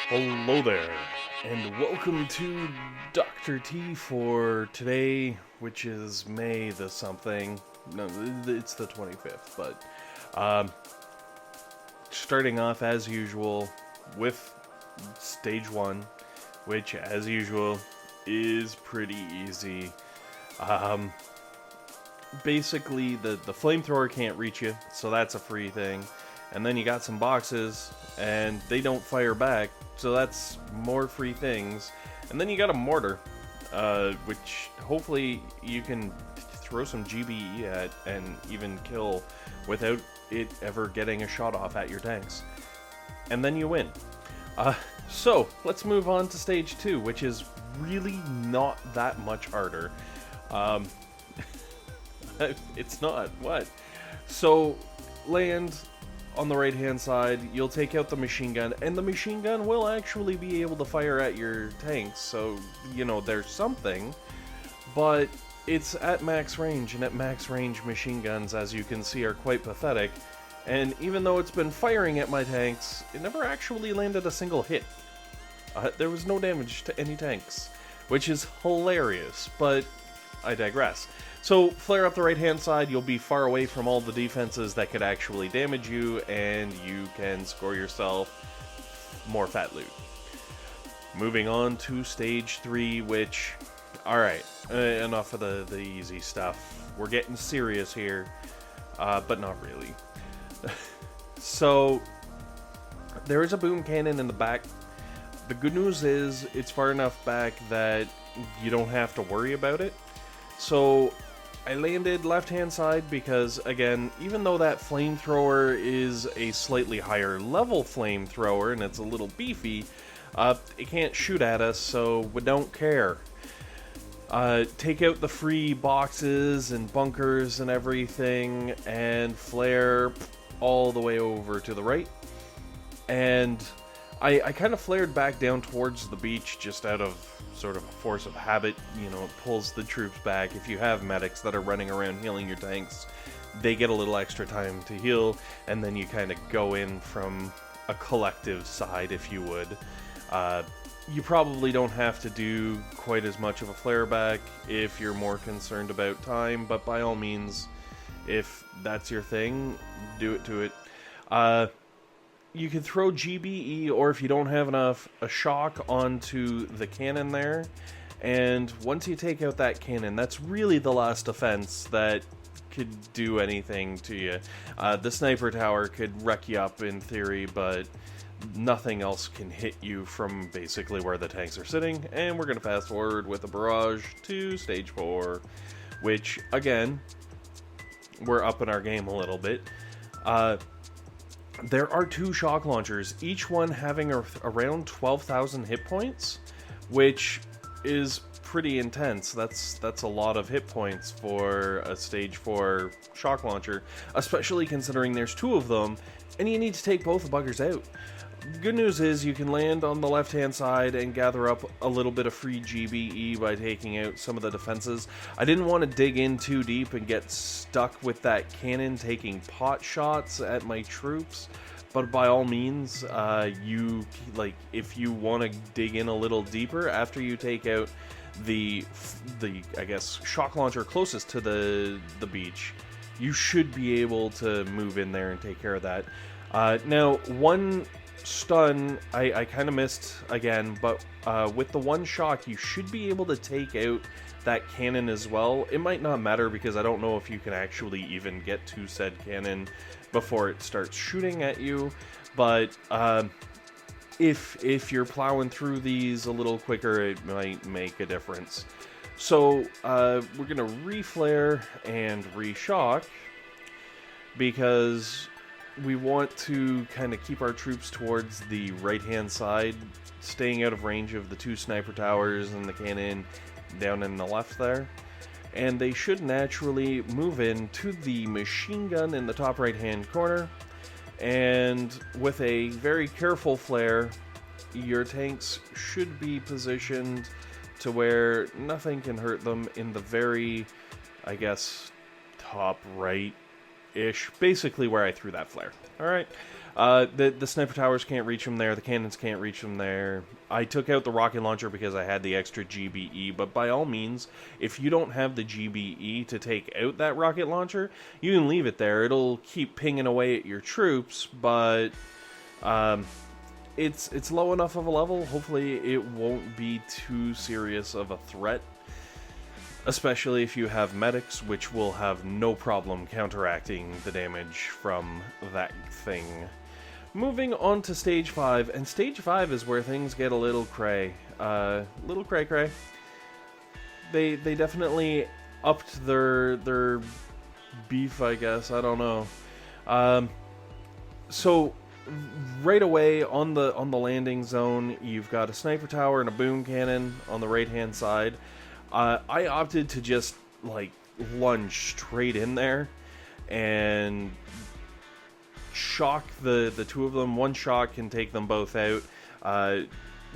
Hello there, and welcome to Dr. T for today, which is May the something. No, it's the 25th, but um, starting off as usual with stage 1, which as usual is pretty easy. Um, Basically, the flamethrower can't reach you, so that's a free thing. And then you got some boxes, and they don't fire back, so that's more free things. And then you got a mortar, which hopefully you can throw some GBE at and even kill without it ever getting a shot off at your tanks. And then you win. So, let's move on to stage 2, which is really not that much harder. It's not. What? So, land on the right-hand side, you'll take out the machine gun, and the machine gun will actually be able to fire at your tanks, so, you know, there's something. But it's at max range, and at max range, machine guns, as you can see, are quite pathetic. And even though it's been firing at my tanks, it never actually landed a single hit. There was no damage to any tanks, which is hilarious, but I digress. So, flare up the right-hand side, you'll be far away from all the defenses that could actually damage you, and you can score yourself more fat loot. Moving on to stage 3, which, alright, enough of the easy stuff. We're getting serious here, but not really. So, there is a boom cannon in the back. The good news is, it's far enough back that you don't have to worry about it. So, I landed left-hand side because, again, even though that flamethrower is a slightly higher level flamethrower and it's a little beefy, it can't shoot at us, so we don't care. Take out the free boxes and bunkers and everything, and flare all the way over to the right. And I kind of flared back down towards the beach just out of sort of a force of habit. You know, it pulls the troops back. If you have medics that are running around healing your tanks, they get a little extra time to heal, and then you kind of go in from a collective side, if you would. You probably don't have to do quite as much of a flare back if you're more concerned about time, but by all means, if that's your thing, do it to it. You can throw GBE, or if you don't have enough, a shock onto the cannon there. And once you take out that cannon, that's really the last defense that could do anything to you. The sniper tower could wreck you up in theory, but nothing else can hit you from basically where the tanks are sitting. And we're going to fast forward with the Barrage to stage 4, which, again, we're upping our game a little bit. There are 2 shock launchers, each one having around 12,000 hit points, which is pretty intense. That's a lot of hit points for a stage 4 shock launcher, especially considering there's 2 of them, and you need to take both the buggers out. Good news is you can land on the left-hand side and gather up a little bit of free GBE by taking out some of the defenses. I didn't want to dig in too deep and get stuck with that cannon taking pot shots at my troops, but by all means, if you want to dig in a little deeper after you take out the I guess shock launcher closest to the beach, you should be able to move in there and take care of that. Now, one stun, I kind of missed again, but with the one shock, you should be able to take out that cannon as well. It might not matter because I don't know if you can actually even get to said cannon before it starts shooting at you, but if you're plowing through these a little quicker, it might make a difference. So we're gonna reflare and reshock because we want to kind of keep our troops towards the right-hand side, staying out of range of the 2 sniper towers and the cannon down in the left there. And they should naturally move in to the machine gun in the top right-hand corner. And with a very careful flare, your tanks should be positioned to where nothing can hurt them in the very, I guess, top right there-ish, basically where I threw that flare. Alright, the sniper towers can't reach them there, the cannons can't reach them there. I took out the rocket launcher because I had the extra GBE, but by all means, if you don't have the GBE to take out that rocket launcher, you can leave it there. It'll keep pinging away at your troops, but it's low enough of a level. Hopefully it won't be too serious of a threat, especially if you have medics, which will have no problem counteracting the damage from that thing. Moving on to Stage 5, and Stage 5 is where things get a little cray. Little cray-cray. They definitely upped their beef, I guess. I don't know. So right away on the landing zone, you've got a sniper tower and a boom cannon on the right-hand side. I opted to just like lunge straight in there and shock the two of them. One shot can take them both out.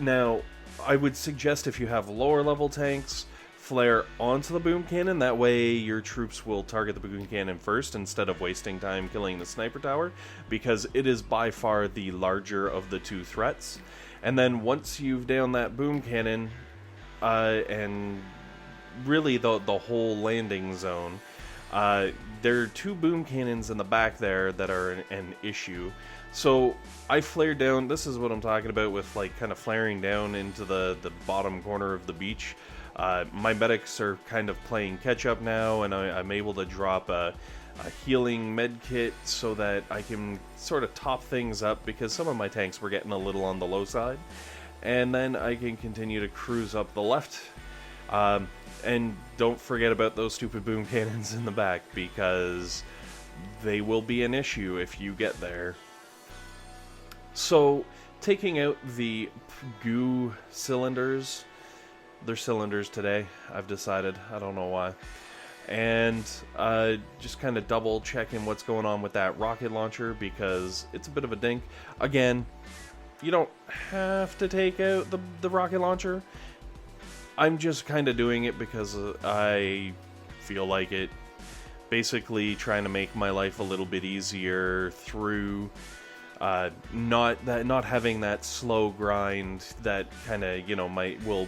Now, I would suggest if you have lower level tanks, flare onto the boom cannon. That way your troops will target the boom cannon first instead of wasting time killing the sniper tower, because it is by far the larger of the two threats. And then once you've downed that boom cannon, and really the whole landing zone, there are two boom cannons in the back there that are an issue. So I flared down. This is what I'm talking about with like kind of flaring down into the bottom corner of the beach. My medics are kind of playing catch up now, and I'm able to drop a healing medkit so that I can sort of top things up, because some of my tanks were getting a little on the low side. And then I can continue to cruise up the left. And don't forget about those stupid boom cannons in the back, because they will be an issue if you get there. So, taking out the goo cylinders, they're cylinders today, I've decided, I don't know why. And just kind of double checking what's going on with that rocket launcher, because it's a bit of a dink. Again, you don't have to take out the rocket launcher. I'm just kind of doing it because I feel like it. Basically trying to make my life a little bit easier through not having that slow grind that kind of, you know, will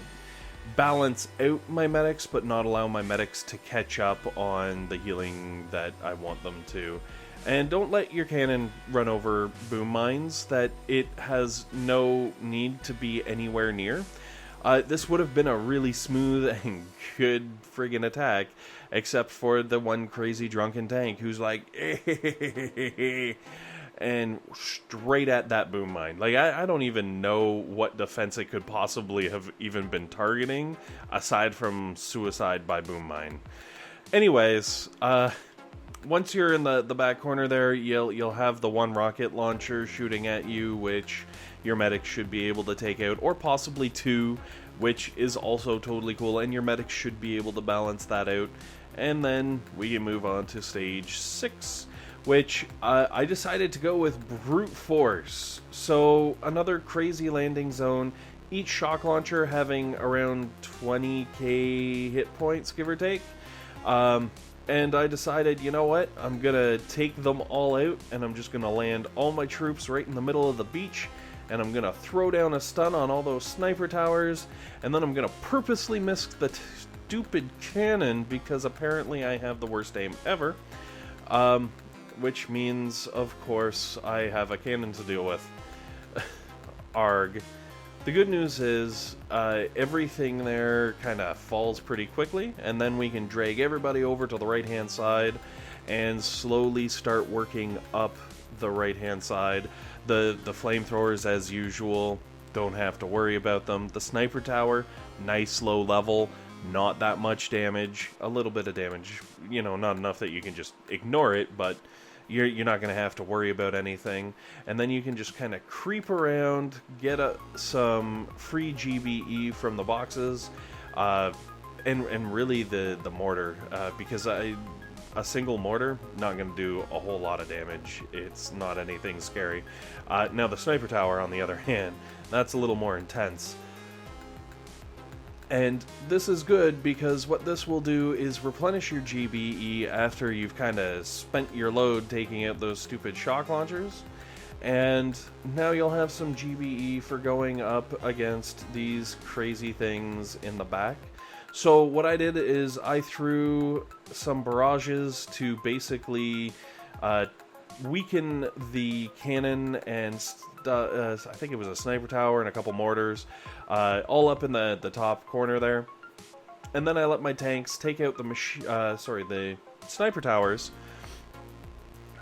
balance out my medics, but not allow my medics to catch up on the healing that I want them to. And don't let your cannon run over boom mines that it has no need to be anywhere near. This would have been a really smooth and good friggin' attack, except for the one crazy drunken tank who's like, and straight at that boom mine. Like, I don't even know what defense it could possibly have even been targeting, aside from suicide by boom mine. Anyways, once you're in the back corner there, you'll have the one rocket launcher shooting at you, which your medics should be able to take out, or possibly two, which is also totally cool, and your medics should be able to balance that out. And then we can move on to stage 6, which I decided to go with brute force. So another crazy landing zone, each shock launcher having around 20k hit points, give or take. And I decided, you know what, I'm gonna take them all out, and I'm just gonna land all my troops right in the middle of the beach, and I'm gonna throw down a stun on all those sniper towers, and then I'm gonna purposely miss the stupid cannon, because apparently I have the worst aim ever. Which means, of course, I have a cannon to deal with. Arg. The good news is, everything there kind of falls pretty quickly, and then we can drag everybody over to the right-hand side and slowly start working up the right-hand side. The flamethrowers, as usual, don't have to worry about them. The sniper tower, nice low level, not that much damage, a little bit of damage, you know, not enough that you can just ignore it, but you're not going to have to worry about anything. And then you can just kind of creep around, get some free GBE from the boxes, and really the mortar, because a single mortar, not going to do a whole lot of damage. It's not anything scary. Now the sniper tower, on the other hand, that's a little more intense. And this is good because what this will do is replenish your GBE after you've kind of spent your load taking out those stupid shock launchers. And now you'll have some GBE for going up against these crazy things in the back. So what I did is I threw some barrages to basically weaken the cannon and I think it was a sniper tower and a couple mortars, all up in the top corner there. And then I let my tanks take out the sniper towers,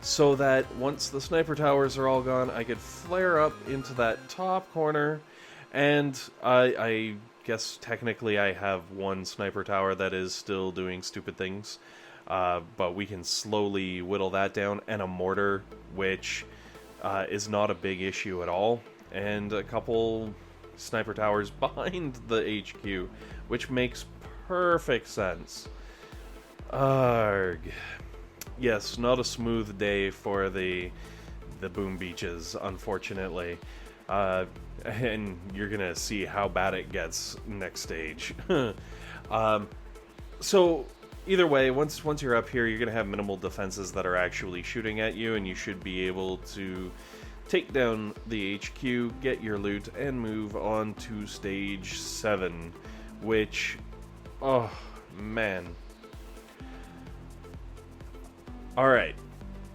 so that once the sniper towers are all gone, I could flare up into that top corner. And I guess technically I have one sniper tower that is still doing stupid things, but we can slowly whittle that down, and a mortar, which is not a big issue at all, and a couple sniper towers behind the HQ, which makes perfect sense. Arg. Yes, not a smooth day for the boom beaches, unfortunately. And you're gonna see how bad it gets next stage. So either way, once you're up here, you're gonna have minimal defenses that are actually shooting at you, and you should be able to take down the HQ, get your loot, and move on to stage 7, which, oh man. Alright,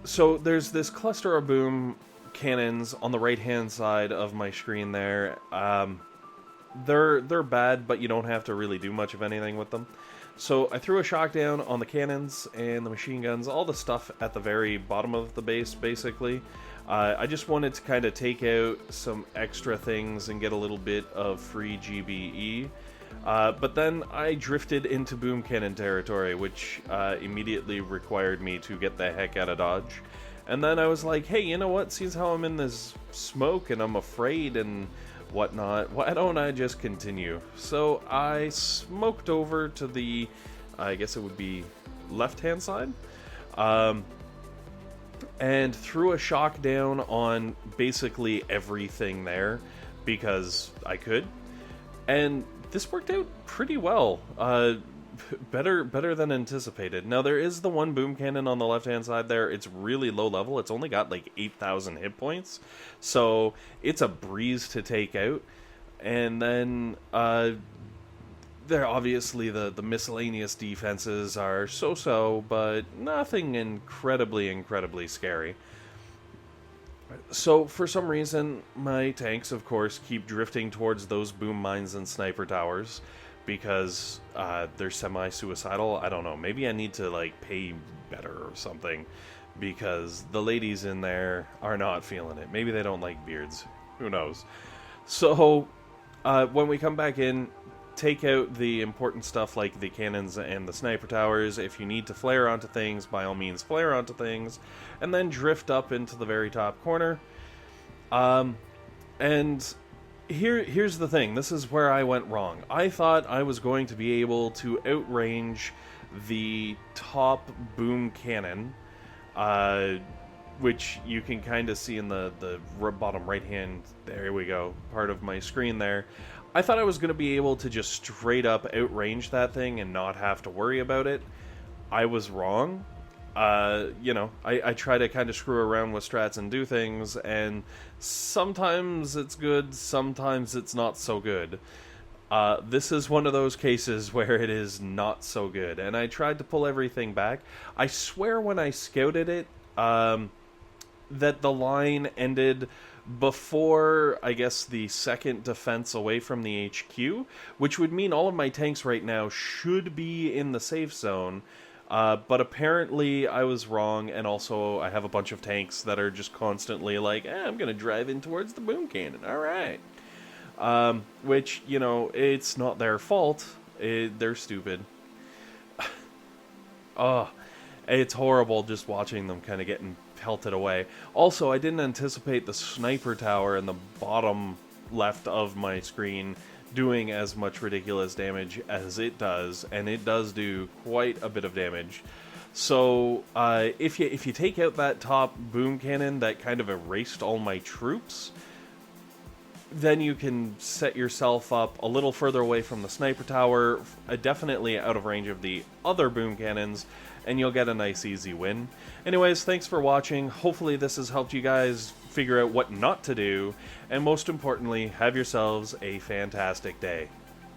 so there's this cluster of boom cannons on the right hand side of my screen there. They're bad, but you don't have to really do much of anything with them. So I threw a shock down on the cannons and the machine guns, all the stuff at the very bottom of the base, basically. I just wanted to kind of take out some extra things and get a little bit of free GBE. But then I drifted into boom cannon territory, which immediately required me to get the heck out of Dodge. And then I was like, hey, you know what? Seeing how I'm in this smoke and I'm afraid and whatnot, why don't I just continue? So I smoked over to the, I guess it would be left-hand side, and threw a shock down on basically everything there because I could. And this worked out pretty well. Better than anticipated. Now, there is the one boom cannon on the left-hand side there. It's really low level. It's only got like 8,000 hit points. So it's a breeze to take out. And then there obviously the miscellaneous defenses are so-so, but nothing incredibly scary. So for some reason, my tanks, of course, keep drifting towards those boom mines and sniper towers, because they're semi-suicidal. I don't know, maybe I need to like pay better or something, because the ladies in there are not feeling it. Maybe they don't like beards, who knows. So when we come back in, take out the important stuff like the cannons and the sniper towers. If you need to flare onto things, by all means flare onto things, and then drift up into the very top corner. And here's the thing. This is where I went wrong. I thought I was going to be able to outrange the top boom cannon, which you can kind of see in the bottom right hand, there we go, part of my screen there. I thought I was going to be able to just straight up outrange that thing and not have to worry about it. I was wrong. You know, I try to kind of screw around with strats and do things, and sometimes it's good, sometimes it's not so good. This is one of those cases where it is not so good, and I tried to pull everything back. I swear when I scouted it, that the line ended before, I guess, the second defense away from the HQ, which would mean all of my tanks right now should be in the safe zone. But apparently I was wrong, and also I have a bunch of tanks that are just constantly like, I'm gonna drive in towards the boom cannon, alright. Which, you know, it's not their fault. They're stupid. Oh, it's horrible just watching them kind of getting pelted away. Also, I didn't anticipate the sniper tower in the bottom left of my screen doing as much ridiculous damage as it does, and it does do quite a bit of damage. So if you take out that top boom cannon that kind of erased all my troops, then you can set yourself up a little further away from the sniper tower, definitely out of range of the other boom cannons, and you'll get a nice easy win. Anyways, thanks for watching. Hopefully this has helped you guys figure out what not to do, and most importantly, have yourselves a fantastic day.